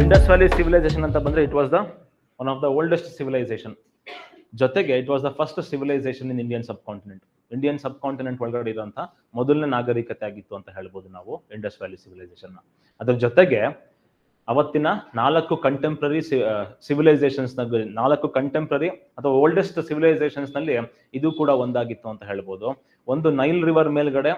Indus valley civilisation ಅಂತ ಬಂದ್ರೆ it was the one of the oldest civilisation. ಜೊತೆಗೆ it was the first civilisation in Indian subcontinent. Indian subcontinent ಒಳಗಡೆ ಇರುವಂತಹ ಮೊದಲನೇ ನಾಗರಿಕತೆ ಆಗಿತ್ತು ಅಂತ ಹೇಳ್ಬೋದು ನಾವು ಇಂಡಸ್ ವ್ಯಾಲಿ ಸಿವಿಲೈಸೇಷನ್. ಅದ್ರ ಜೊತೆಗೆ ಅವತ್ತಿನ 4 ಕಂಟೆಂಪ್ರರಿ ಸಿವಿಲೈಸೇಷನ್ಸ್ ನಲ್ಲಿ 4 ಕಂಟೆಂಪ್ರರಿ ಅಥವಾ ಓಲ್ಡೆಸ್ಟ್ ಸಿವಿಲೈಸೇಷನ್ಸ್ ನಲ್ಲಿ ಇದು ಕೂಡ ಒಂದಾಗಿತ್ತು ಅಂತ ಹೇಳ್ಬೋದು. ಒಂದು ನೈಲ್ ರಿವರ್ ಮೇಲ್ಗಡೆ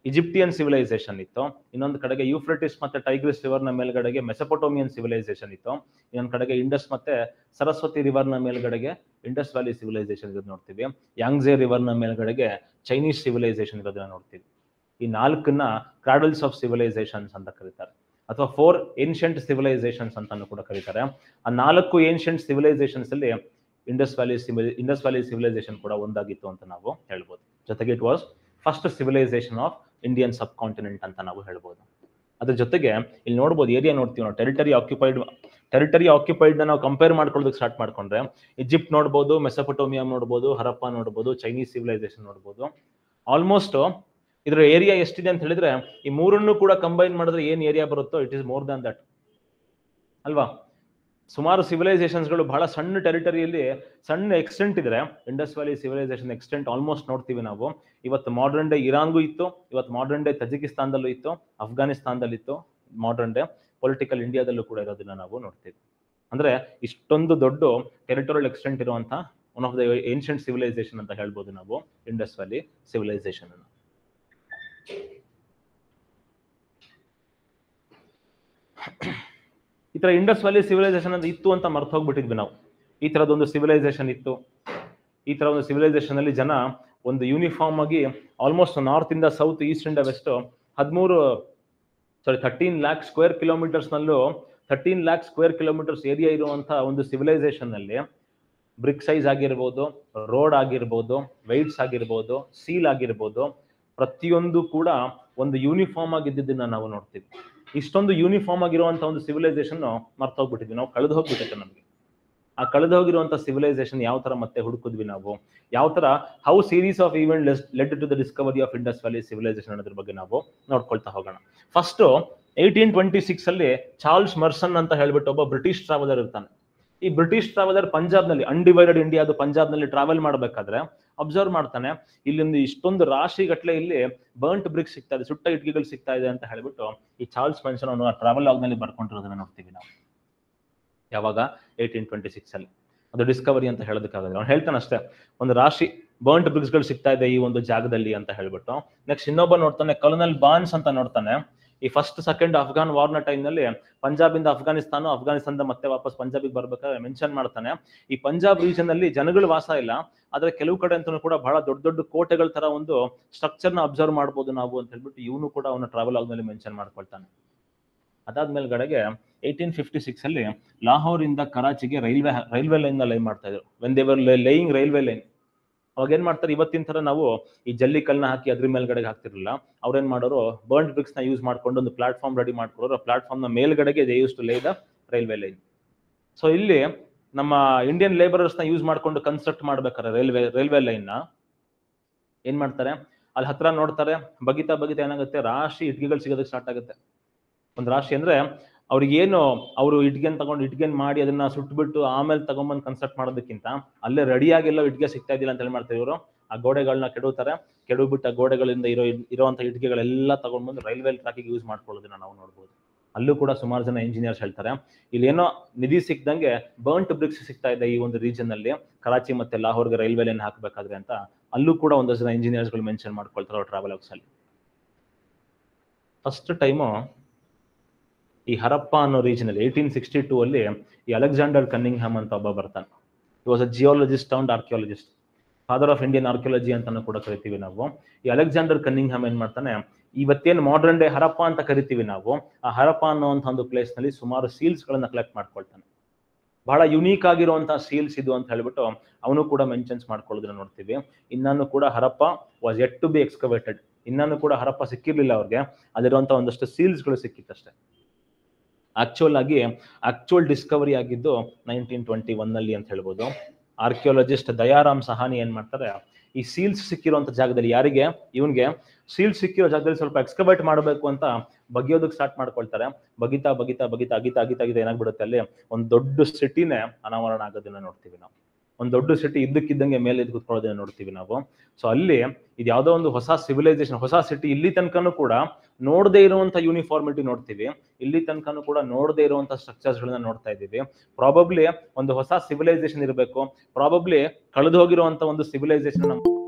ಈಜಿಪ್ಟಿಯನ್ ಸಿವಿಲೈಸೇಷನ್ ಇತ್ತು, ಇನ್ನೊಂದು ಕಡೆಗೆ ಯೂಫ್ರೆಟಿಸ್ ಮತ್ತೆ ಟೈಗ್ರಿಸ್ ರಿವರ್ ನ ಮೇಲ್ಗಡೆಗೆ ಮೆಸೊಪೊಟೋಮಿಯನ್ ಸಿವಿಲೈಸೇಷನ್ ಇತ್ತು, ಇನ್ನೊಂದು ಕಡೆಗೆ ಇಂಡಸ್ ಮತ್ತೆ ಸರಸ್ವತಿ ರಿವರ್ ನ ಮೇಲ್ಗಡೆಗೆ ಇಂಡಸ್ ವ್ಯಾಲಿ ಸಿವಿಲೈಸೇಷನ್ ಇರೋದು ನೋಡ್ತೀವಿ. ಯಾಂಗ್ಜೆ ರಿವರ್ ನ ಮೇಲ್ಗಡೆಗೆ ಚೈನೀಸ್ ಸಿವಿಲೈಸೇಷನ್ ಇರೋದನ್ನ ನೋಡ್ತೀವಿ. ಈ 4ನ್ನ ಕ್ರಾಡಲ್ಸ್ ಆಫ್ ಸಿವಿಲೈಸೇಷನ್ಸ್ ಅಂತ ಕರೀತಾರೆ, ಅಥವಾ 4 ಏನ್ಷಿಯಂಟ್ ಸಿವಿಲೈಸೇಷನ್ಸ್ ಅಂತಾನು ಕೂಡ ಕರೀತಾರೆ. ಆ 4 ಏನ್ಷಿಯಂಟ್ ಸಿವಿಲೈಸೇಷನ್ಸ್ ಅಲ್ಲಿ ಇಂಡಸ್ ವ್ಯಾಲಿ ಸಿವಿಲೈಸೇಷನ್ ಕೂಡ ಒಂದಾಗಿತ್ತು ಅಂತ ನಾವು ಹೇಳ್ಬೋದು. ಜೊತೆಗೆ it was first civilisation of Indian sub continent ಅಂತ ನಾವು ಹೇಳ್ಬೋದು. ಅದ್ರ ಜೊತೆಗೆ ಇಲ್ಲಿ ನೋಡ್ಬೋದು, ಏರಿಯಾ ನೋಡ್ತೀವಿ ನಾವು, ಟೆರಿಟರಿ ಆಕ್ಯುಪೈಡ್ ನಾವು ಕಂಪೇರ್ ಮಾಡ್ಕೊಳ್ಳೋದಕ್ಕೆ ಸ್ಟಾರ್ಟ್ ಮಾಡ್ಕೊಂಡ್ರೆ ಈಜಿಪ್ಟ್ ನೋಡ್ಬೋದು, ಮೆಸೊಪೊಟೋಮಿಯಾ ನೋಡ್ಬೋದು, ಹರಪ್ಪ ನೋಡ್ಬೋದು, ಚೈನೀಸ್ ಸಿವಿಲೈಸೇಷನ್ ನೋಡ್ಬೋದು. ಆಲ್ಮೋಸ್ಟ್ ಇದರ ಏರಿಯಾ ಎಷ್ಟಿದೆ ಅಂತ ಹೇಳಿದ್ರೆ ಈ 3 ಕೂಡ ಕಂಬೈನ್ ಮಾಡಿದ್ರೆ ಏನ್ ಏರಿಯಾ ಬರುತ್ತೋ it is more than that ಅಲ್ವಾ. ಸುಮಾರು ಸಿವಿಲೈಸೇಷನ್ಸ್ಗಳು ಬಹಳ ಸಣ್ಣ ಟೆರಿಟರಿಯಲ್ಲಿ ಸಣ್ಣ ಎಕ್ಸ್ಟೆಂಟ್ ಇದ್ರೆ Indus valley civilisation extent almost ನೋಡ್ತೀವಿ ನಾವು. ಇವತ್ತು ಮಾಡರ್ನ್ ಡೇ ಇರಾನ್ಗೂ ಇತ್ತು, ಇವತ್ತು ಮಾಡರ್ನ್ ಡೇ ತಜಿಕಿಸ್ತಾನದಲ್ಲೂ ಇತ್ತು, ಅಫ್ಘಾನಿಸ್ತಾನದಲ್ಲಿತ್ತು, ಮಾಡರ್ನ್ ಡೇ ಪೊಲಿಟಿಕಲ್ ಇಂಡಿಯಾದಲ್ಲೂ ಕೂಡ ಇರೋದನ್ನ ನಾವು ನೋಡ್ತೀವಿ. ಅಂದ್ರೆ ಇಷ್ಟೊಂದು ದೊಡ್ಡ ಟೆರಿಟೋರಿಯಲ್ ಎಕ್ಸ್ಟೆಂಟ್ ಇರುವಂತ one of the ancient civilisation ಅಂತ ಹೇಳ್ಬೋದು ನಾವು ಇಂಡಸ್ ವ್ಯಾಲಿ ಸಿವಿಲೈಸೇಷನ್ ಅನ್ನು. ಈ ತರ ಇಂಡಸ್ ವ್ಯಾಲಿ ಸಿವಿಲೈಸೇಷನ್ ಅಂತ ಇತ್ತು ಅಂತ ಮರ್ತು ಹೋಗ್ಬಿಟ್ಟಿದ್ವಿ ನಾವು. ಈ ತರದೊಂದು ಸಿವಿಲೈಸೇಷನ್ ಇತ್ತು. ಈ ತರ ಒಂದು ಸಿವಿಲೈಸೇಷನ್ ಅಲ್ಲಿ ಜನ ಒಂದು ಯೂನಿಫಾರ್ಮ್ ಆಗಿ ಆಲ್ಮೋಸ್ಟ್ ನಾರ್ತ್ ಇಂದ ಸೌತ್, ಈಸ್ಟ್ ಇಂದ ವೆಸ್ಟ್ 13 lakh ಸ್ಕ್ವೇರ್ ಕಿಲೋಮೀಟರ್ಸ್ ನಲ್ಲೂ 13 lakh ಸ್ಕ್ವೇರ್ ಕಿಲೋಮೀಟರ್ಸ್ ಏರಿಯಾ ಇರುವಂತಹ ಒಂದು ಸಿವಿಲೈಸೇಷನ್ ನಲ್ಲಿ ಬ್ರಿಕ್ ಸೈಜ್ ಆಗಿರ್ಬೋದು, ರೋಡ್ ಆಗಿರ್ಬೋದು, ವೆಯ್ಟ್ಸ್ ಆಗಿರ್ಬೋದು, ಸೀಲ್ ಆಗಿರ್ಬೋದು, ಪ್ರತಿಯೊಂದು ಕೂಡ ಒಂದು ಯೂನಿಫಾರ್ಮ್ ಆಗಿದ್ದನ್ನ ನಾವು ನೋಡ್ತೀವಿ. ಇಷ್ಟೊಂದು ಯೂನಿಫಾರ್ಮ್ ಆಗಿರುವಂತಹ ಒಂದು ಸಿವಿಲೈಸೇಷನ್ ಮರ್ತೋಗ್ಬಿಟ್ಟಿದ್ವಿ ನಾವು, ಕಳೆದು ಹೋಗ್ಬಿಟ್ಟಿತ್ತು ನಮಗೆ. ಆ ಕಳೆದು ಹೋಗಿರುವಂತ ಸಿವಿಲೈಸೇಷನ್ ಯಾವ ತರ ಮತ್ತೆ ಹುಡುಕಿದ್ವಿ ನಾವು, ಯಾವ ತರ how series of event led to the discovery of Indus valley civilisation ಅನ್ನೋದ್ರ ಬಗ್ಗೆ ನಾವು ನೋಡ್ಕೊಳ್ತಾ ಹೋಗೋಣ. ಫಸ್ಟ್ 1826 ಅಲ್ಲಿ ಚಾರ್ಲ್ಸ್ ಮರ್ಸನ್ ಅಂತ ಹೇಳ್ಬಿಟ್ಟು ಒಬ್ಬ ಬ್ರಿಟಿಷ್ ಟ್ರಾವೆಲರ್ ಇರ್ತಾನೆ. ಈ ಬ್ರಿಟಿಷ್ ಟ್ರಾವೆಲರ್ ಪಂಜಾಬ್ನಲ್ಲಿ, ಅನ್ಡಿವೈಡೆಡ್ ಇಂಡಿಯಾದು ಪಂಜಾಬ್ನಲ್ಲಿ ಟ್ರಾವೆಲ್ ಮಾಡಬೇಕಾದ್ರೆ ಅಬ್ಸರ್ವ್ ಮಾಡ್ತಾನೆ, ಇಲ್ಲಿಂದ ಇಷ್ಟೊಂದು ರಾಶಿ ಗಟ್ಟಲೆ ಇಲ್ಲಿ ಬರ್ಂಟ್ ಬ್ರಿಕ್ಸ್ ಸಿಗ್ತಾ ಇದೆ, ಸುಟ್ಟ ಇಟ್ಗೆಗಳು ಸಿಗ್ತಾ ಇದೆ ಅಂತ ಹೇಳ್ಬಿಟ್ಟು ಈ ಚಾರ್ಲ್ಸ್ ಮರ್ಸನ್ ಅವನು ಟ್ರಾವೆಲ್ ಲಾಗ್ ನಲ್ಲಿ ಬರ್ಕೊಂಡಿರೋದನ್ನ ನೋಡ್ತೀವಿ ನಾವು. ಯಾವಾಗ 1826 ಅಲ್ಲಿ. ಅದು ಡಿಸ್ಕವರಿ ಅಂತ ಹೇಳೋದಕ್ಕಾಗಲ್ಲ, ಅವ್ನು ಹೇಳ್ತಾನೆ ಅಷ್ಟೇ, ಒಂದು ರಾಶಿ ಬರ್ಂಟ್ ಬ್ರಿಕ್ಸ್ ಗಳು ಸಿಗ್ತಾ ಇದೆ ಈ ಒಂದು ಜಾಗದಲ್ಲಿ ಅಂತ ಹೇಳ್ಬಿಟ್ಟು. ನೆಕ್ಸ್ಟ್ ಇನ್ನೊಬ್ಬ ನೋಡ್ತಾನೆ, ಕಲೋನಲ್ ಬಾನ್ಸ್ ಅಂತ ನೋಡ್ತಾನೆ. ಈ ಫಸ್ಟ್ ಸೆಕೆಂಡ್ ಅಫ್ಘಾನ್ ವಾರ್ ನ ಟೈಮ್ ನಲ್ಲಿ ಪಂಜಾಬಿಂದ ಅಫ್ಘಾನಿಸ್ತಾನದಿಂದ ಮತ್ತೆ ವಾಪಸ್ ಪಂಜಾಬಿಗೆ ಬರ್ಬೇಕಾದ್ರೆ ಮೆನ್ಷನ್ ಮಾಡ್ತಾನೆ, ಈ ಪಂಜಾಬ್ ರೀಜನ್ ಅಲ್ಲಿ ಜನಗಳು ವಾಸ ಇಲ್ಲ, ಆದ್ರೆ ಕೆಲವು ಕಡೆ ಅಂತೂ ಕೂಡ ಬಹಳ ದೊಡ್ಡ ದೊಡ್ಡ ಕೋಟೆಗಳ ತರ ಒಂದು ಸ್ಟ್ರಕ್ಚರ್ ನ ಅಬ್ಸರ್ವ್ ಮಾಡ್ಬೋದು ನಾವು ಅಂತ ಹೇಳ್ಬಿಟ್ಟು ಇವನು ಕೂಡ ಅವನ ಟ್ರಾವೆಲ್ ಆದ್ಮೇಲೆ ಮೆನ್ಷನ್ ಮಾಡ್ಕೊಳ್ತಾನೆ. ಅದಾದ್ಮೇಲೆ ಕಡೆಗೆ 1856 ಅಲ್ಲಿ ಲಾಹೋರ್ ಇಂದ ಕರಾಚಿಗೆ ರೈಲ್ವೆ ಲೈನ್ ನ ಲೈ ಮಾಡ್ತಾ ಇದ್ರು. When they were laying railway line, ಅವಾಗ ಏನ್ ಮಾಡ್ತಾರೆ, ಇವತ್ತಿನ ತರ ನಾವು ಈ ಜಲ್ಲಿ ಕಲ್ನ ಹಾಕಿ ಅದ್ರ ಮೇಲ್ಗಡೆಗೆ ಹಾಕ್ತಿರ್ಲಿಲ್ಲ. ಅವ್ರೇನ್ ಮಾಡೋರು, ಬರ್ಂಟ್ ಬ್ರಿಕ್ಸ್ ನ ಯೂಸ್ ಮಾಡ್ಕೊಂಡು ಒಂದು ಪ್ಲಾಟ್ಫಾರ್ಮ್ ರೆಡಿ ಮಾಡ್ಕೊಡೋರು. ಆ ಪ್ಲಾಟ್ಫಾರ್ಮ್ ನ ಮೇಲ್ಗಡೆಗೆ ದೇ ಯೂಸ್ ಟು ಲೇ ದ ರೈಲ್ವೆ ಲೈನ್. ಸೊ ಇಲ್ಲಿ ನಮ್ಮ ಇಂಡಿಯನ್ ಲೇಬರರ್ಸ್ ನ ಯೂಸ್ ಮಾಡ್ಕೊಂಡು ಕನ್ಸ್ಟ್ರಕ್ಟ್ ಮಾಡ್ಬೇಕಾರೆ ರೈಲ್ವೆ ಲೈನ್ ನ ಏನ್ ಮಾಡ್ತಾರೆ, ಅಲ್ಲಿ ಹತ್ರ ನೋಡ್ತಾರೆ, ಬಗಿತಾ ಏನಾಗುತ್ತೆ, ರಾಶಿ ಇಟ್ಗೆಗಳು ಸಿಗೋದಕ್ಕೆ ಸ್ಟಾರ್ಟ್ ಆಗುತ್ತೆ. ಒಂದು ರಾಶಿ ಅಂದ್ರೆ ಅವ್ರಿಗೆ ಏನು, ಅವರು ಇಟ್ಗೆನ್ ಮಾಡಿ ಅದನ್ನ ಸುಟ್ಬಿಟ್ಟು ಆಮೇಲೆ ತಗೊಂಡ್ಬಂದು ಕನ್ಸ್ಟ್ರಕ್ಟ್ ಮಾಡೋದಕ್ಕಿಂತ ಅಲ್ಲೇ ರೆಡಿಯಾಗೆಲ್ಲ ಇಟ್ಗೆ ಸಿಗ್ತಾ ಇದ್ದಿಲ್ಲ ಅಂತ ಹೇಳಿ ಮಾಡ್ತಾರೆ ಇವರು. ಆ ಗೋಡೆಗಳನ್ನ ಕೆಡವಿಬಿಟ್ಟು ಆ ಗೋಡೆಗಳಿಂದ ಇರುವಂತಹ ಇಟ್ಗೆಗಳೆಲ್ಲ ತಗೊಂಡ್ಬಂದು ರೈಲ್ವೆ ಟ್ರ್ಯಾಕಿಗೆ ಯೂಸ್ ಮಾಡ್ಕೊಳ್ಳೋದನ್ನ ನಾವು ನೋಡ್ಬೋದು. ಅಲ್ಲೂ ಕೂಡ ಸುಮಾರು ಜನ ಇಂಜಿನಿಯರ್ಸ್ ಹೇಳ್ತಾರೆ, ಇಲ್ಲಿ ಏನೋ ನಿಧಿ ಸಿಕ್ದಂಗೆ ಬರ್ಂಟ್ ಬ್ರಿಕ್ಸ್ ಸಿಗ್ತಾ ಇದೆ ಈ ಒಂದು ರೀಜನ್ ಅಲ್ಲಿ, ಕರಾಚಿ ಮತ್ತೆ ಲಾಹೋರ್ಗೆ ರೈಲ್ವೆ ಲೈನ್ ಹಾಕಬೇಕಾದ್ರೆ ಅಂತ ಅಲ್ಲೂ ಕೂಡ ಒಂದಷ್ಟು ಜನ ಇಂಜಿನಿಯರ್ಸ್ ಗಳು ಮೆನ್ಷನ್ ಮಾಡ್ಕೊಳ್ತಾರೆ ಅವ್ರ ಟ್ರಾವೆಲ್ ವರ್ಕ್ಸ್ ಅಲ್ಲಿ. ಫಸ್ಟ್ ಟೈಮು ಈ ಹರಪ್ಪ ಅನ್ನೋ ರೀಜನ್ ಅಲ್ಲಿ 1862 ಅಲ್ಲಿ ಈ ಅಲೆಕ್ಸಾಂಡರ್ ಕನ್ನಿಂಗ್ಹ್ಯಾಮ್ ಅಂತ ಒಬ್ಬ ಬರ್ತಾನೆ. He was a geologist and archaeologist, father of Indian archaeology ಅಂತಾನು ಕೂಡ ಕರಿತೀವಿ ನಾವು. ಈ ಅಲೆಕ್ಸಾಂಡರ್ ಕನ್ನಿಂಗ್ಹ್ಯಾಮ್ ಏನ್ ಮಾಡ್ತಾನೆ, ಇವತ್ತೇನು ಮಾಡರ್ನ್ ಡೇ ಹರಪ್ಪ ಅಂತ ಕರಿತೀವಿ ನಾವು, ಆ ಹರಪ್ಪ ಅನ್ನೋಂಥ ಒಂದು ಪ್ಲೇಸ್ ನಲ್ಲಿ ಸುಮಾರು ಸೀಲ್ಸ್ ಗಳನ್ನ ಕಲೆಕ್ಟ್ ಮಾಡ್ಕೊಳ್ತಾನೆ. ಬಹಳ ಯುನೀಕ್ ಆಗಿರುವಂತಹ ಸೀಲ್ಸ್ ಇದು ಅಂತ ಹೇಳ್ಬಿಟ್ಟು ಅವನು ಕೂಡ ಮೆನ್ಷನ್ಸ್ ಮಾಡ್ಕೊಳ್ಳೋದನ್ನ ನೋಡ್ತೀವಿ. ಇನ್ನೂ ಕೂಡ Harappa was yet to be excavated, ಇನ್ನೂ ಕೂಡ ಹರಪ್ಪ ಸಿಕ್ಕಿರ್ಲಿಲ್ಲ ಅವ್ರಿಗೆ, ಅಲ್ಲಿರುವಂತಹ ಒಂದಷ್ಟು ಸೀಲ್ಸ್ ಗಳು ಸಿಕ್ಕಿತ್ತಷ್ಟೇ. ಆಕ್ಚುಯಲ್ ಡಿಸ್ಕವರಿ ಆಗಿದ್ದು 1921 ನಲ್ಲಿ ಅಂತ ಹೇಳ್ಬೋದು. ಆರ್ಕಿಯಾಲಜಿಸ್ಟ್ ದಯಾರಾಮ್ ಸಹಾನಿ ಏನ್ ಮಾಡ್ತಾರೆ, ಈ ಸೀಲ್ಸ್ ಸಿಕ್ಕಿರುವಂತ ಜಾಗದಲ್ಲಿ ಯಾರಿಗೆ ಇವನ್ಗೆ ಸೀಲ್ಸ್ ಸಿಕ್ಕಿರೋ ಜಾಗದಲ್ಲಿ ಸ್ವಲ್ಪ ಎಕ್ಸ್ಕವೇಟ್ ಮಾಡಬೇಕು ಅಂತ ಬಗೆಯೋದಕ್ಕೆ ಸ್ಟಾರ್ಟ್ ಮಾಡ್ಕೊಳ್ತಾರೆ. ಬಗಿತಾ ಬಗಿತಾ ಬಗಿತಾ ಅಗಿತಾ ಅಗಿತಾ ಅಗಿತಾ ಏನಾಗ್ಬಿಡುತ್ತೆ, ಅಲ್ಲಿ ಒಂದು ದೊಡ್ಡ ಸಿಟಿನೇ ಅನಾವರಣ ಆಗೋದನ್ನ ನೋಡ್ತೀವಿ ನಾವು. ಒಂದು ದೊಡ್ಡ ಸಿಟಿ ಇದ್ದಕ್ಕಿದ್ದಂಗೆ ಮೇಲೆ ಎದ್ದು ಕುತ್ಕೊಳ್ಳೋದನ್ನ ನೋಡ್ತೀವಿ ನಾವು. ಸೊ ಅಲ್ಲಿ ಇದು ಯಾವುದೋ ಒಂದು ಹೊಸ ಸಿವಿಲೈಸೇಷನ್, ಹೊಸ ಸಿಟಿ, ಇಲ್ಲಿ ತನಕನೂ ಕೂಡ ನೋಡದೇ ಇರುವಂತ ಯೂನಿಫಾರ್ಮಿಟಿ ನೋಡ್ತೀವಿ, ಇಲ್ಲಿ ತನಕನೂ ಕೂಡ ನೋಡದೇ ಇರುವಂತ ಸ್ಟ್ರಕ್ಚರ್ಸ್ ಗಳನ್ನ ನೋಡ್ತಾ ಇದ್ದೀವಿ. ಪ್ರಾಬಬ್ಲಿ ಒಂದು ಹೊಸ ಸಿವಿಲೈಸೇಷನ್ ಇರಬೇಕು, ಪ್ರಾಬಬ್ಲಿ ಕಳೆದು ಹೋಗಿರುವಂತ ಒಂದು ಸಿವಿಲೈಸೇಷನ್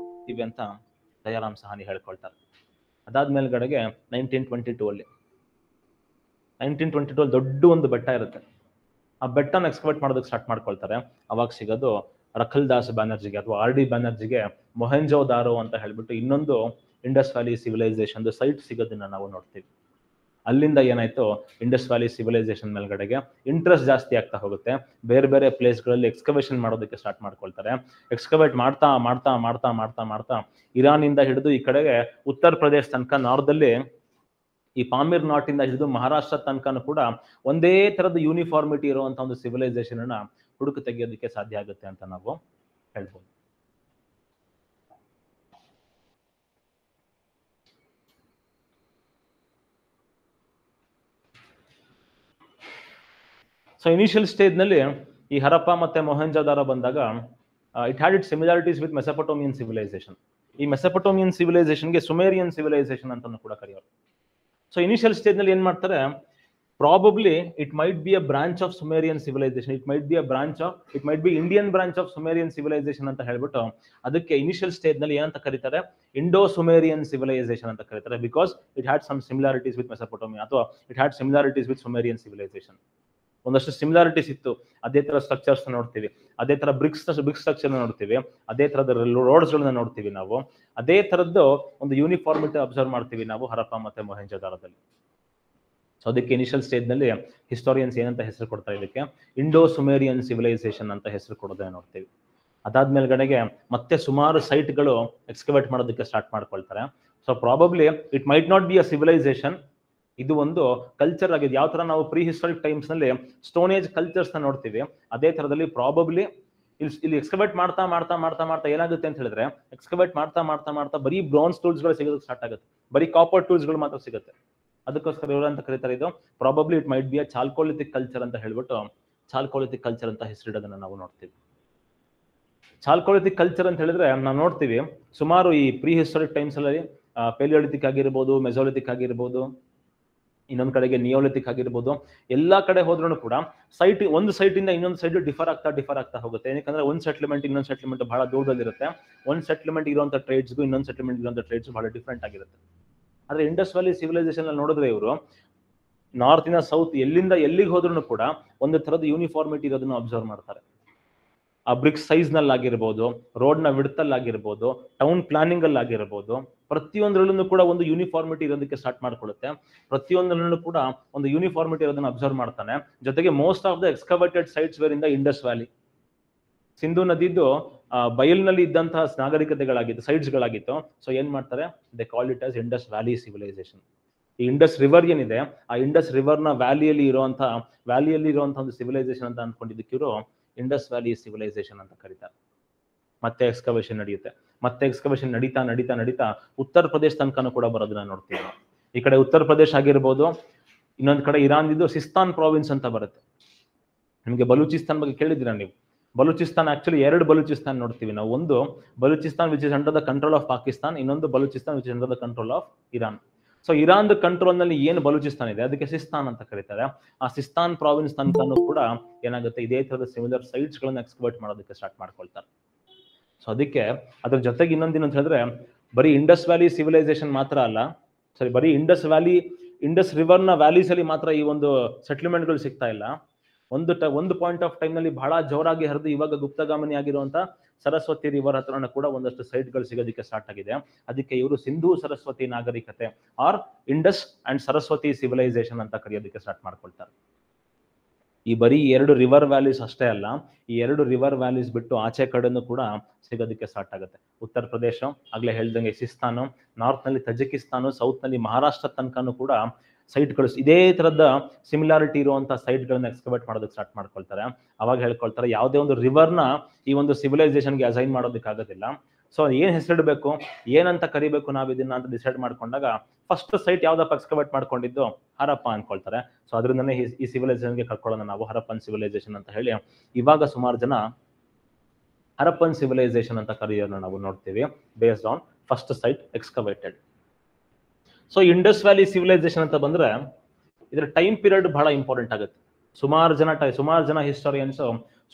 ಇವೆ ಅಂತ ದಯಾರಾಮ್ ಸಹಾನಿ ಹೇಳ್ಕೊಳ್ತಾರೆ. ಅದಾದ್ಮೇಲ್ಗಡೆಗೆ 1922 ಅಲ್ಲಿ 1922 ದೊಡ್ಡ ಒಂದು ಬೆಟ್ಟ ಇರುತ್ತೆ. ಆ ಬೆಟ್ಟನ ಎಕ್ಸ್ಕವೇಟ್ ಮಾಡೋದಕ್ಕೆ ಸ್ಟಾರ್ಟ್ ಮಾಡ್ಕೊಳ್ತಾರೆ. ಅವಾಗ ಸಿಗೋದು ರಖಲ್ ದಾಸ್ ಬ್ಯಾನರ್ಜಿಗೆ ಅಥವಾ ಆರ್ ಡಿ ಬ್ಯಾನರ್ಜಿಗೆ ಮೊಹೆಂಜೋ ದಾರೋ ಅಂತ ಹೇಳ್ಬಿಟ್ಟು ಇನ್ನೊಂದು ಇಂಡಸ್ ವ್ಯಾಲಿ ಸಿವಿಲೈಸೇಷನ್ ಸೈಟ್ ಸಿಗೋದನ್ನ ನಾವು ನೋಡ್ತೀವಿ. ಅಲ್ಲಿಂದ ಏನಾಯ್ತು, ಇಂಡಸ್ ವ್ಯಾಲಿ ಸಿವಿಲೈಸೇಷನ್ ಮೇಲ್ಗಡೆಗೆ ಇಂಟ್ರೆಸ್ಟ್ ಜಾಸ್ತಿ ಆಗ್ತಾ ಹೋಗುತ್ತೆ. ಬೇರೆ ಬೇರೆ ಪ್ಲೇಸ್ಗಳಲ್ಲಿ ಎಕ್ಸ್ಕವೇಷನ್ ಮಾಡೋದಕ್ಕೆ ಸ್ಟಾರ್ಟ್ ಮಾಡ್ಕೊಳ್ತಾರೆ. ಎಕ್ಸ್ಕವೇಟ್ ಮಾಡ್ತಾ ಮಾಡ್ತಾ ಮಾಡ್ತಾ ಮಾಡ್ತಾ ಮಾಡ್ತಾ ಇರಾನಿಂದ ಹಿಡಿದು ಈ ಕಡೆಗೆ ಉತ್ತರ ಪ್ರದೇಶ ತನಕ, ನಾರ್ದಲ್ಲಿ ಈ ಪಾಮೀರ್ ನಾಟಿಂದ ಹಿಡಿದು ಮಹಾರಾಷ್ಟ್ರ ತನಕನೂ ಕೂಡ ಒಂದೇ ತರದ ಯೂನಿಫಾರ್ಮಿಟಿ ಇರುವಂತ ಒಂದು ಸಿವಿಲೈಸೇಷನ್ ಅನ್ನ ಹುಡುಕು ತೆಗೆಯೋದಕ್ಕೆ ಸಾಧ್ಯ ಆಗುತ್ತೆ ಅಂತ ನಾವು ಹೇಳ್ಬೋದು. ಸೊ ಇನಿಷಿಯಲ್ ಸ್ಟೇಜ್ ನಲ್ಲಿ ಈ ಹರಪ್ಪ ಮತ್ತೆ ಮೊಹೆಂಜೋದಾರೋ ಬಂದಾಗ it had it similarities with Mesopotamian civilisation. ಈ ಮೆಸೊಪೊಟೋಮಿಯನ್ ಸಿವಿಲೈಸೇಷನ್ಗೆ ಸುಮೇರಿಯನ್ ಸಿವಿಲೈಸೇಷನ್ ಅಂತ ಕೂಡ ಕರೆಯೋರು. ಸೊ ಇನಿಷಿಯಲ್ ಸ್ಟೇಜ್ ನಲ್ಲಿ ಏನ್ ಮಾಡ್ತಾರೆ, probably it might be a branch of Sumerian civilisation, it might be Indian branch of Sumerian civilisation ಅಂತ ಹೇಳ್ಬಿಟ್ಟು ಅದಕ್ಕೆ ಇನಿಷಿಯಲ್ ಸ್ಟೇಜ್ ನಲ್ಲಿ ಏನಂತ ಕರೀತಾರೆ, ಇಂಡೋ ಸುಮೇರಿಯನ್ ಸಿವಿಲೈಸೇಷನ್ ಅಂತ ಕರೀತಾರೆ. Because it had some similarities with Mesopotamia ಅಥವಾ it had similarities with Sumerian civilisation. ಒಂದಷ್ಟು ಸಿಮಿಲಾರಿಟೀಸ್ ಇತ್ತು. ಅದೇ ತರ ಸ್ಟ್ರಕ್ಚರ್ಸ್ ನೋಡ್ತೀವಿ, ಅದೇ ತರ ಬ್ರಿಕ್ ಸ್ಟ್ರಕ್ಚರ್ ನೋಡ್ತೀವಿ, ಅದೇ ತರದ ರೋಡ್ಸ್ ಗಳನ್ನ ನೋಡ್ತೀವಿ ನಾವು, ಅದೇ ತರದ್ದು ಒಂದು ಯೂನಿಫಾರ್ಮಿಟಿ ಅಬ್ಸರ್ವ್ ಮಾಡ್ತೀವಿ ನಾವು ಹರಪ್ಪ ಮತ್ತೆ ಮೊಹೆಂಜೋದಾರೋದಲ್ಲಿ. ಸೊ ಅದಕ್ಕೆ ಇನಿಷಿಯಲ್ ಸ್ಟೇಜ್ ನಲ್ಲಿ ಹಿಸ್ಟೋರಿಯನ್ಸ್ ಏನಂತ ಹೆಸರು ಕೊಡ್ತಾರೆ, ಇದಕ್ಕೆ ಇಂಡೋ ಸುಮೇರಿಯನ್ ಸಿವಿಲೈಸೇಷನ್ ಅಂತ ಹೆಸರು ಕೊಡೋದನ್ನ ನೋಡ್ತೀವಿ. ಅದಾದ್ಮೇಲ್ಗಡೆಗೆ ಮತ್ತೆ ಸುಮಾರು ಸೈಟ್ಗಳು ಎಕ್ಸ್ಕವೇಟ್ ಮಾಡೋದಕ್ಕೆ ಸ್ಟಾರ್ಟ್ ಮಾಡ್ಕೊಳ್ತಾರೆ. So probably it might not be a civilisation, ಇದು ಒಂದು ಕಲ್ಚರ್ ಆಗಿದೆ. ಯಾವ ತರ ನಾವು ಪ್ರೀ ಹಿಸ್ಟಾರಿಕ್ ಟೈಮ್ಸ್ ನಲ್ಲಿ ಸ್ಟೋನ್ ಏಜ್ ಕಲ್ಚರ್ಸ್ ನ ನೋಡ್ತೀವಿ, ಅದೇ ತರದಲ್ಲಿ ಪ್ರಾಬಬ್ಲಿ ಇಲ್ಲಿ ಎಕ್ಸ್ಕವೇಟ್ ಮಾಡ್ತಾ ಮಾಡ್ತಾ ಮಾಡ್ತಾ ಮಾಡ್ತಾ ಏನಾಗುತ್ತೆ ಅಂತ ಹೇಳಿದ್ರೆ, ಎಕ್ಸ್ಕವೇಟ್ ಮಾಡ್ತಾ ಮಾಡ್ತಾ ಮಾಡ್ತಾ ಬರೀ ಬ್ರಾನ್ಸ್ ಟೂಲ್ಸ್ ಗಳು ಸಿಗೋದಕ್ಕೆ ಸ್ಟಾರ್ಟ್ ಆಗುತ್ತೆ, ಬರೀ ಕಾಪರ್ ಟೂಲ್ಸ್ ಗಳು ಮಾತ್ರ ಸಿಗುತ್ತೆ. ಅದಕ್ಕೋಸ್ಕರ ಇವರು ಅಂತ ಕರೀತಾರೆ, ಇದು probably it might be a chalcolithic culture ಅಂತ ಹೇಳ್ಬಿಟ್ಟು ಚಾಲ್ಕೋಲಿಥಿಕ್ ಕಲ್ಚರ್ ಅಂತ ಹೆಸರಿಡೋದನ್ನ ನಾವು ನೋಡ್ತೀವಿ. ಚಾಲ್ಕೋಲಿಥಿಕ್ ಕಲ್ಚರ್ ಅಂತ ಹೇಳಿದ್ರೆ ನಾವು ನೋಡ್ತೀವಿ ಸುಮಾರು ಈ ಪ್ರೀ ಹಿಸ್ಟಾರಿಕ್ ಟೈಮ್ಸ್ ಅಲ್ಲಿ ಪೆಲಿಯೋಲಿಥಿಕ್ ಆಗಿರ್ಬೋದು, ಮೆಸೋಲಿಥಿಕ್ ಆಗಿರ್ಬೋದು, ಇನ್ನೊಂದ್ ಕಡೆಗೆ ನಿಯೋಲಿಥಿಕ್ ಆಗಿರ್ಬೋದು, ಎಲ್ಲಾ ಕಡೆ ಹೋದ್ರೂ ಕೂಡ ಒಂದು ಸೈಟ್ ಇಂದ ಇನ್ನೊಂದು ಸೈಡ್ ಡಿಫರ್ ಆಗ್ತಾ ಹೋಗುತ್ತೆ. ಯಾಕಂದ್ರೆ ಒಂದ್ ಸೆಟ್ಲ್ಮೆಂಟ್ ಇನ್ನೊಂದು ಸೆಟ್ಲ್ಮೆಂಟ್ ಬಹಳ ದೂರದಲ್ಲಿರುತ್ತೆ. ಒಂದ್ ಸೆಟ್ಲ್ಮೆಂಟ್ ಇರುವಂತ ಟ್ರೇಡ್ಸ್ಗೂ ಇನ್ನೊಂದು ಸೆಟ್ಲ್ಮೆಂಟ್ ಇರುವಂತ ಟ್ರೇಡ್ಸ್ ಬಹಳ ಡಿಫ್ರೆಂಟ್ ಆಗಿರುತ್ತೆ. ಆದ್ರೆ ಇಂಡಸ್ ವ್ಯಾಲಿ ಸಿವಿಲೈಸೇಷನ್ ಅಲ್ಲಿ ನೋಡಿದ್ರೆ ಇವರು ನಾರ್ತ್ ಇಂದ ಸೌತ್ ಎಲ್ಲಿಂದ ಎಲ್ಲಿಗೆ ಹೋದ್ರೂ ಕೂಡ ಒಂದು ತರದ ಯೂನಿಫಾರ್ಮಿಟಿ ಇರೋದನ್ನ ಅಬ್ಸರ್ವ್ ಮಾಡ್ತಾರೆ. ಆ ಬ್ರಿಕ್ ಸೈಜ್ ನಲ್ಲಿ ಆಗಿರ್ಬೋದು, ರೋಡ್ ನ ವಿಡ್ತ್ ಅಲ್ಲಿ ಆಗಿರ್ಬೋದು, ಟೌನ್ ಪ್ಲಾನಿಂಗ್ ಅಲ್ಲಿ ಆಗಿರ್ಬೋದು, ಪ್ರತಿಯೊಂದರಲ್ಲೂ ಕೂಡ ಒಂದು ಯೂನಿಫಾರ್ಮಿಟಿ ಇರೋದಕ್ಕೆ ಸ್ಟಾರ್ಟ್ ಮಾಡ್ಕೊಳ್ಳುತ್ತೆ. ಪ್ರತಿಯೊಂದರಲ್ಲೂ ಕೂಡ ಒಂದು ಯೂನಿಫಾರ್ಮಿಟಿ ಇರೋದನ್ನ ಅಬ್ಸರ್ವ್ ಮಾಡ್ತಾನೆ. ಜೊತೆಗೆ most of the excavated sites were in the Indus valley. Sindhu ನದಿದ್ದು ಬಯಲ್ನಲ್ಲಿ ಇದ್ದಂತಹ ನಾಗರಿಕತೆಗಳಾಗಿತ್ತು, ಸೈಟ್ಸ್ ಗಳಾಗಿತ್ತು. ಸೊ ಏನ್ ಮಾಡ್ತಾರೆ, they call it as Indus valley civilisation. ಈ ಇಂಡಸ್ ರಿವರ್ ಏನಿದೆ, ಆ ಇಂಡಸ್ ರಿವರ್ ನ ವ್ಯಾಲಿಯಲ್ಲಿ ಇರುವಂತಹ ಒಂದು ಸಿವಿಲೈಸೇಷನ್ ಅಂತ ಅನ್ಕೊಂಡಿದ್ದಕ್ಕೆ ಇವರು ಇಂಡಸ್ ವ್ಯಾಲಿ ಸಿವಿಲೈಸೇಷನ್ ಅಂತ ಕರೀತಾರೆ. ಮತ್ತೆ ಎಕ್ಸ್ಕವೇಷನ್ ನಡೆಯುತ್ತೆ. ಮತ್ತೆ ಎಕ್ಸ್ಕವೇಷನ್ ನಡೀತಾ ನಡೀತಾ ನಡೀತಾ ಉತ್ತರ ಪ್ರದೇಶ ತನಕನೂ ಕೂಡ ಬರೋದನ್ನ ನೋಡ್ತೀವಿ. ಈ ಕಡೆ ಉತ್ತರ ಪ್ರದೇಶ ಆಗಿರ್ಬೋದು, ಇನ್ನೊಂದ್ ಕಡೆ ಇರಾನ್ ಇದ್ದು ಸಿಸ್ತಾನ್ ಪ್ರಾವಿನ್ಸ್ ಅಂತ ಬರುತ್ತೆ. ನಿಮ್ಗೆ ಬಲೂಚಿಸ್ತಾನ್ ಬಗ್ಗೆ ಕೇಳಿದ್ದೀರಾ ನೀವು? ಬಲೂಚಿಸ್ತಾನ್ ಆಕ್ಚುಲಿ ಎರಡು ಬಲೂಚಿಸ್ತಾನ್ ನೋಡ್ತೀವಿ ನಾವು. ಒಂದು Balochistan which is under the control of Pakistan, ಇನ್ನೊಂದು Balochistan which is under the control of Iran. So Iran control ನಲ್ಲಿ ಏನು ಬಲೂಚಿಸ್ತಾನ್ ಇದೆ ಅದಕ್ಕೆ ಸಿಸ್ತಾನ್ ಅಂತ ಕರೀತಾರೆ. ಆ ಸಿಸ್ತಾನ್ ಪ್ರಾವಿನ್ಸ್ ತನಕನೂ ಕೂಡ ಏನಾಗುತ್ತೆ, ಇದೇ ತರದ ಸಿಮಿಲರ್ ಸೈಟ್ಸ್ ಗಳನ್ನ ಎಕ್ಸ್ಕವೇಟ್ ಮಾಡೋದಕ್ಕೆ ಸ್ಟಾರ್ಟ್ ಮಾಡ್ಕೊಳ್ತಾರೆ. ಸೊ ಅದಕ್ಕೆ ಅದ್ರ ಜೊತೆಗೆ ಇನ್ನೊಂದಿನ ಅಂತ ಹೇಳಿದ್ರೆ, ಬರೀ ಇಂಡಸ್ ವ್ಯಾಲಿ ಸಿವಿಲೈಸೇಷನ್ ಮಾತ್ರ ಅಲ್ಲ, ಬರೀ ಇಂಡಸ್ ರಿವರ್ ನ ವ್ಯಾಲೀಸ್ ಅಲ್ಲಿ ಮಾತ್ರ ಈ ಒಂದು ಸೆಟ್ಲ್ಮೆಂಟ್ ಗಳು ಸಿಗ್ತಾ ಇಲ್ಲ. ಒಂದು ಪಾಯಿಂಟ್ ಆಫ್ ಟೈಮ್ ನಲ್ಲಿ ಬಹಳ ಜೋರಾಗಿ ಹರಿದು ಇವಾಗ ಗುಪ್ತಗಾಮನಿ ಆಗಿರುವಂತ ಸರಸ್ವತಿ ರಿವರ್ ಹತ್ರನ ಕೂಡ ಒಂದಷ್ಟು ಸೈಟ್ ಗಳು ಸಿಗೋದಕ್ಕೆ ಸ್ಟಾರ್ಟ್ ಆಗಿದೆ. ಅದಕ್ಕೆ ಇವರು ಸಿಂಧೂ ಸರಸ್ವತಿ ನಾಗರಿಕತೆ or Indus and Saraswati civilisation ಅಂತ ಕರೆಯೋದಕ್ಕೆ ಸ್ಟಾರ್ಟ್ ಮಾಡ್ಕೊಳ್ತಾರೆ. ಈ ಬರೀ 2 ರಿವರ್ ವ್ಯಾಲೀಸ್ ಅಷ್ಟೇ ಅಲ್ಲ, ಈ 2 ರಿವರ್ ವ್ಯಾಲೀಸ್ ಬಿಟ್ಟು ಆಚೆ ಕಡೆನೂ ಕೂಡ ಸಿಗೋದಕ್ಕೆ ಸ್ಟಾರ್ಟ್ ಆಗುತ್ತೆ. ಉತ್ತರ ಪ್ರದೇಶ ಆಗ್ಲೇ ಹೇಳ್ದಂಗೆ ಸಿಸ್ತಾನು, ನಾರ್ತ್ ನಲ್ಲಿ ತಜಿಕಿಸ್ತಾನು, ಸೌತ್ ನಲ್ಲಿ ಮಹಾರಾಷ್ಟ್ರ ತನಕನೂ ಕೂಡ ಸೈಟ್ಗಳು ಇದೇ ತರದ ಸಿಮಿಲಾರಿಟಿ ಇರುವಂತಹ ಸೈಟ್ ಗಳನ್ನ ಎಕ್ಸ್ಕವೇಟ್ ಮಾಡೋದಕ್ಕೆ ಸ್ಟಾರ್ಟ್ ಮಾಡ್ಕೊಳ್ತಾರೆ. ಅವಾಗ ಹೇಳ್ಕೊಳ್ತಾರೆ ಯಾವುದೇ ಒಂದು ರಿವರ್ನ ಈ ಒಂದು ಸಿವಿಲೈಸೇಷನ್ಗೆ ಅಸೈನ್ ಮಾಡೋದಕ್ಕೆ ಆಗೋದಿಲ್ಲ. ಸೊ ಏನ್ ಹೆಸರಿಡಬೇಕು, ಏನಂತ ಕರಿಬೇಕು ನಾವು ಇದನ್ನ ಅಂತ ಡಿಸೈಡ್ ಮಾಡ್ಕೊಂಡಾಗ ಫಸ್ಟ್ ಸೈಟ್ ಯಾವ್ದಪ್ಪ ಎಕ್ಸ್ಕವೇಟ್ ಮಾಡ್ಕೊಂಡಿದ್ದು, ಹರಪ್ಪ ಅನ್ಕೊಳ್ತಾರೆ. ಸೊ ಅದರಿಂದನೇ ಈ ಸಿವಿಲೈಸೇಷನ್ಗೆ ಕರ್ಕೊಳ್ಳೋಣ ನಾವು ಹರಪ್ಪನ್ ಸಿವಿಲೈಸೇಷನ್ ಅಂತ ಹೇಳಿ. ಇವಾಗ ಸುಮಾರು ಜನ ಹರಪ್ಪನ್ ಸಿವಿಲೈಸೇಷನ್ ಅಂತ ಕರೆಯೋದನ್ನ ನಾವು ನೋಡ್ತೀವಿ based on first site excavated. So Indus valley civilisation ಅಂತ ಬಂದ್ರೆ ಇದರ ಟೈಮ್ ಪೀರಿಯಡ್ ಬಹಳ ಇಂಪಾರ್ಟೆಂಟ್ ಆಗುತ್ತೆ. ಸುಮಾರು ಜನ ಹಿಸ್ಟೋರಿಯನ್ಸ್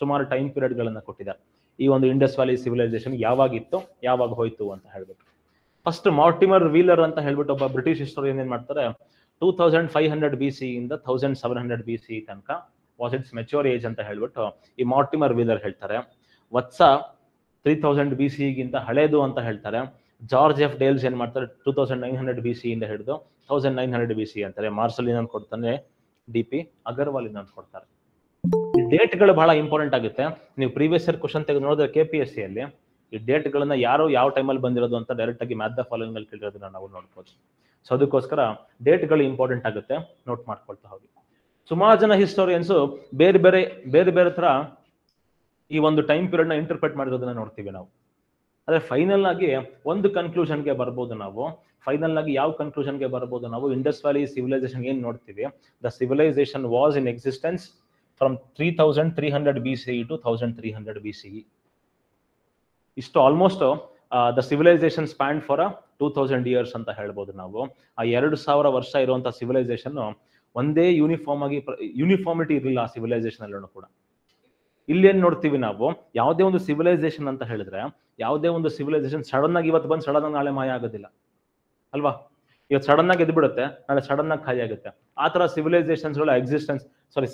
ಸುಮಾರು ಟೈಮ್ ಪೀರಿಯಡ್ ಗಳನ್ನ ಕೊಟ್ಟಿದ್ದಾರೆ. ಈ ಒಂದು ಇಂಡಸ್ ವ್ಯಾಲಿ ಸಿವಿಲೈಸೇಷನ್ ಯಾವಾಗಿತ್ತು, ಯಾವಾಗ ಹೋಯ್ತು ಅಂತ ಹೇಳ್ಬಿಟ್ಟು. ಫಸ್ಟ್ ಮಾರ್ಟಿಮರ್ ವೀಲರ್ ಅಂತ ಹೇಳ್ಬಿಟ್ಟು ಒಬ್ಬ ಬ್ರಿಟಿಷ್ ಹಿಸ್ಟೋರಿಯನ್ ಏನ್ ಮಾಡ್ತಾರೆ, 2500 BC ಇಂದ 1700 BC ತನಕ ವಾಸ್ ಇಟ್ಸ್ ಮೆಚೂರ್ ಏಜ್ ಅಂತ ಹೇಳ್ಬಿಟ್ಟು ಈ ಮಾರ್ಟಿಮರ್ ವೀಲರ್ ಹೇಳ್ತಾರೆ. ವತ್ಸ 3000 BC ಗಿಂತ ಹಳೇದು ಅಂತ ಹೇಳ್ತಾರೆ. ಜಾರ್ಜ್ ಎಫ್ ಡೇಲ್ಸ್ ಏನ್ ಮಾಡ್ತಾರೆ, 2900 BC ಇಂದ ಹಿಡಿದು 1900 BC ಅಂತಾರೆ. ಮಾರ್ಸಲ್ ಇನ್ನೊಂದು ಕೊಡ್ತಾನೆ, DP ಅಗರ್ವಾಲ್ ಇನ್ನೊಂದು ಕೊಡ್ತಾರೆ. ಈ ಡೇಟ್ಗಳು ಬಹಳ ಇಂಪಾರ್ಟೆಂಟ್ ಆಗುತ್ತೆ. ನೀವು ಪ್ರೀವಿಯಸ್ ಇಯರ್ ಕ್ವಶನ್ ತೆಗೆದು ನೋಡಿದ್ರೆ KPSC ಅಲ್ಲಿ ಈ ಡೇಟ್ಗಳನ್ನ ಯಾರು ಯಾವ ಟೈಮಲ್ಲಿ ಬಂದಿರೋದು ಅಂತ ಡೈರೆಕ್ಟ್ ಆಗಿ ಮ್ಯಾಥ್ ದ ಫಾಲೋಯಿಂಗ್ ಅಲ್ಲಿ ಕೇಳಿರೋದನ್ನ ನಾವು ನೋಡ್ಬೋದು. ಸೊ ಅದಕ್ಕೋಸ್ಕರ ಡೇಟ್ಗಳು ಇಂಪಾರ್ಟೆಂಟ್ ಆಗುತ್ತೆ, ನೋಟ್ ಮಾಡ್ಕೊಳ್ತಾ ಹೋಗಿ. ಸುಮಾರು ಜನ ಹಿಸ್ಟೋರಿಯನ್ಸ್ ಬೇರೆ ಬೇರೆ ತರ ಈ ಒಂದು ಟೈಮ್ ಪೀರಿಯಡ್ ನ ಇಂಟರ್ಪ್ರೆಟ್ ಮಾಡಿರೋದನ್ನ ನೋಡ್ತೀವಿ ನಾವು. ಆದ್ರೆ ಫೈನಲ್ ಆಗಿ ಒಂದು ಕನ್ಕ್ಲೂಷನ್ಗೆ ಬರ್ಬೋದು ನಾವು. ಫೈನಲ್ ಆಗಿ ಯಾವ ಕನ್ಕ್ಲೂಷನ್ಗೆ ಬರ್ಬೋದು ನಾವು, ಇಂಡಸ್ ವ್ಯಾಲಿ ಸಿವಿಲೈಸೇಷನ್ ಏನ್ ನೋಡ್ತೀವಿ, the civilisation was in existence from 3300 BCE to 1300 BCE. ಇಷ್ಟು almost the civilisation span for 2000 years ಅಂತ ಹೇಳ್ಬೋದು ನಾವು. ಆ 2000 ವರ್ಷ ಇರುವಂತಹ ಸಿವಿಲೈಸೇಷನ್ ಒಂದೇ ಯೂನಿಫಾರ್ಮಿಟಿ ಇರಲಿಲ್ಲ ಆ ಸಿವಿಲೈಸೇಷನ್ ಅಲ್ಲೂ ಕೂಡ. ಇಲ್ಲಿ ಏನ್ ನೋಡ್ತೀವಿ ನಾವು, ಯಾವುದೇ ಒಂದು ಸಿವಿಲೈಸೇಷನ್ ಅಂತ ಹೇಳಿದ್ರೆ ಯಾವುದೇ ಒಂದು ಸಿವಿಲೈಸೇಷನ್ ಸಡನ್ ಆಗಿ ಇವತ್ತು ಬಂದು ಸಡನ್ ಆಗಿ ನಾಳೆ ಮಾಯ ಆಗೋದಿಲ್ಲ ಅಲ್ವಾ. ಇವತ್ತು ಸಡನ್ ಆಗಿ ಎದ್ಬಿಡುತ್ತೆ, ನಾಳೆ ಸಡನ್ ಆಗಿ ಖಾಲಿ ಆಗುತ್ತೆ. ಆ ತರ ಸಿವಿಲೈಸೇಷನ್ಸ್ಗಳ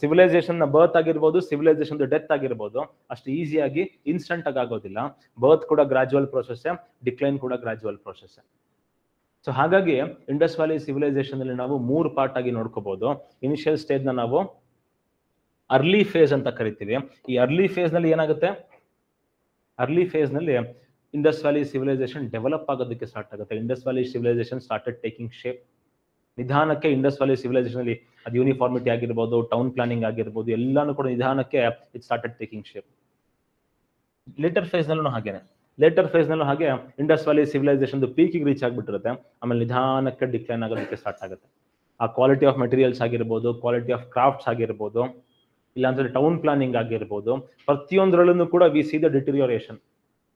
ಸಿವಿಲೈಸೇಷನ್ ನ ಬರ್ತ್ ಆಗಿರ್ಬೋದು, ಸಿವಿಲೈಸೇಷನ್ ಡೆತ್ ಆಗಿರ್ಬೋದು, ಅಷ್ಟು ಈಸಿಯಾಗಿ ಇನ್ಸ್ಟಂಟ್ ಆಗಿ ಆಗೋದಿಲ್ಲ. ಬರ್ತ್ ಕೂಡ ಗ್ರಾಜುವಲ್ ಪ್ರೋಸೆಸ್, ಡಿಕ್ಲೈನ್ ಕೂಡ ಗ್ರಾಜುವಲ್ ಪ್ರೋಸೆಸ್. ಸೊ ಹಾಗಾಗಿ ಇಂಡಸ್ ವ್ಯಾಲಿ ಸಿವಿಲೈಸೇಷನ್ ಅಲ್ಲಿ ನಾವು 3 ಪಾರ್ಟ್ ಆಗಿ ನೋಡ್ಕೋಬಹುದು. ಇನಿಷಿಯಲ್ ಸ್ಟೇಜ್ ನ ನಾವು ಅರ್ಲಿ ಫೇಸ್ ಅಂತ ಕರಿತೀವಿ. ಈ ಅರ್ಲಿ ಫೇಸ್ ನಲ್ಲಿ ಏನಾಗುತ್ತೆ, ಅರ್ಲಿ ಫೇಸ್ ನಲ್ಲಿ ಇಂಡಸ್ ವ್ಯಾಲಿ ಸಿವಿಲೈಸೇಷನ್ ಡೆವಲಪ್ ಆಗೋದಕ್ಕೆ ಸ್ಟಾರ್ಟ್ ಆಗುತ್ತೆ. Indus valley civilisation started taking shape. ನಿಧಾನಕ್ಕೆ ಇಂಡಸ್ ವ್ಯಾಲಿ ಸಿವಿಲೈಸೇಷನ್ ಅಲ್ಲಿ ಅದು ಯೂನಿಫಾರ್ಮಿಟಿ ಆಗಿರ್ಬೋದು, ಟೌನ್ ಪ್ಲಾನಿಂಗ್ ಆಗಿರ್ಬೋದು, ಎಲ್ಲಾನು ಕೂಡ ನಿಧಾನಕ್ಕೆ it started taking shape. Later phase ನಲ್ಲೂ ಹಾಗೆ ಇಂಡಸ್ ವ್ಯಾಲಿ ಸಿವಿಲೈಸೇಷನ್ ಪೀಕಿಗೆ ರೀಚ್ ಆಗ್ಬಿಟ್ಟಿರುತ್ತೆ. ಆಮೇಲೆ ನಿಧಾನಕ್ಕೆ ಡಿಕ್ಲೈನ್ ಆಗೋದಕ್ಕೆ ಸ್ಟಾರ್ಟ್ ಆಗುತ್ತೆ. ಆ ಕ್ವಾಲಿಟಿ ಆಫ್ ಮೆಟೀರಿಯಲ್ಸ್ ಆಗಿರ್ಬೋದು, ಕ್ವಾಲಿಟಿ ಆಫ್ ಕ್ರಾಫ್ಟ್ಸ್ ಆಗಿರ್ಬೋದು, ಇಲ್ಲಾಂದ್ರೆ ಟೌನ್ ಪ್ಲಾನಿಂಗ್ ಆಗಿರ್ಬೋದು, ಪ್ರತಿಯೊಂದರಲ್ಲೂ ಕೂಡ ವಿ ಸಿ ದ ಡಿಟೀರಿಯರೇಷನ್.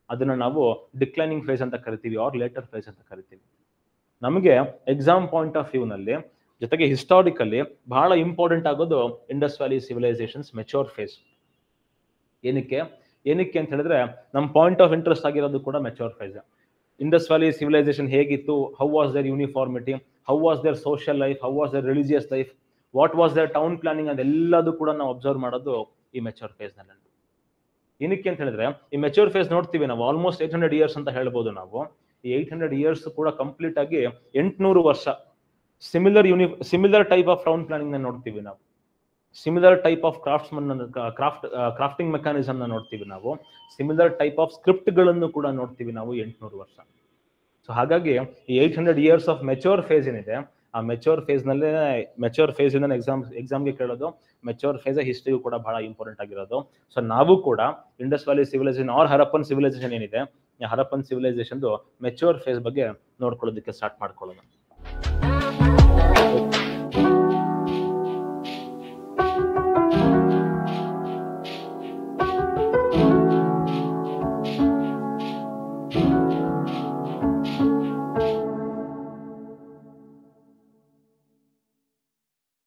ಅದನ್ನ ನಾವು ಡಿಕ್ಲೈನಿಂಗ್ ಫೇಸ್ ಅಂತ ಕರಿತೀವಿ, ಆರ್ ಲೇಟರ್ ಫೇಸ್ ಅಂತ ಕರಿತೀವಿ. ನಮಗೆ ಎಕ್ಸಾಮ್ ಪಾಯಿಂಟ್ ಆಫ್ ವ್ಯೂ ನಲ್ಲಿ ಜೊತೆಗೆ ಹಿಸ್ಟಾರಿಕಲ್ಲಿ ಬಹಳ ಇಂಪಾರ್ಟೆಂಟ್ ಆಗೋದು Indus valley civilisations mature phase. ಏನಕ್ಕೆ ಅಂತ ಹೇಳಿದ್ರೆ ನಮ್ಮ ಪಾಯಿಂಟ್ ಆಫ್ ಇಂಟ್ರೆಸ್ಟ್ ಆಗಿರೋದು ಕೂಡ mature phase. Indus valley civilisation ಹೇಗಿತ್ತು, how was there uniformity, how was there social life, how was there religious life, what was there town planning, ಅದೆಲ್ಲದೂ ಕೂಡ ನಾವು ಅಬ್ಸರ್ವ್ ಮಾಡೋದು ಈ ಮೆಚೂರ್ ಫೇಸ್ ನಲ್ಲಿ. ಏನಕ್ಕೆ ಅಂತ ಹೇಳಿದ್ರೆ ಈ ಮೆಚೂರ್ ಫೇಸ್ ನೋಡ್ತೀವಿ ನಾವು ಆಲ್ಮೋಸ್ಟ್ 800 years ಅಂತ ಹೇಳ್ಬೋದು ನಾವು. ಈ 800 years ಕೂಡ ಕಂಪ್ಲೀಟ್ ಆಗಿ 800 ವರ್ಷ similar type of town planning ನ ನೋಡ್ತೀವಿ ನಾವು. Similar type of crafting mechanism ನ ನೋಡ್ತೀವಿ ನಾವು. ಸಿಮಿಲರ್ ಟೈಪ್ ಆಫ್ ಸ್ಕ್ರಿಪ್ಟ್ ಗಳನ್ನು ಕೂಡ ನೋಡ್ತೀವಿ ನಾವು 800 ವರ್ಷ. ಸೊ ಹಾಗಾಗಿ ಈ 800 years ಆಫ್ ಮೆಚೂರ್ ಫೇಸ್ ಏನಿದೆ, ಆ ಮೆಚೂರ್ ಫೇಸ್ ನಲ್ಲೇ ಇಂದ ಎಕ್ಸಾಮ್ಗೆ ಕೇಳೋದು. ಮೆಚೂರ್ ಫೇಸ್ ಹಿಸ್ಟ್ರಿಗೂ ಕೂಡ ಬಹಳ ಇಂಪಾರ್ಟೆಂಟ್ ಆಗಿರೋದು. ಸೊ ನಾವು ಕೂಡ Indus valley civilisation or Harappan civilisation ಏನಿದೆ, ಹರಪ್ಪನ್ ಸಿವಿಲೈಸೇಷನ್ ಮೆಚೂರ್ ಫೇಸ್ ಬಗ್ಗೆ ನೋಡ್ಕೊಳ್ಳೋದಕ್ಕೆ ಸ್ಟಾರ್ಟ್ ಮಾಡ್ಕೊಳ್ಳೋಣ.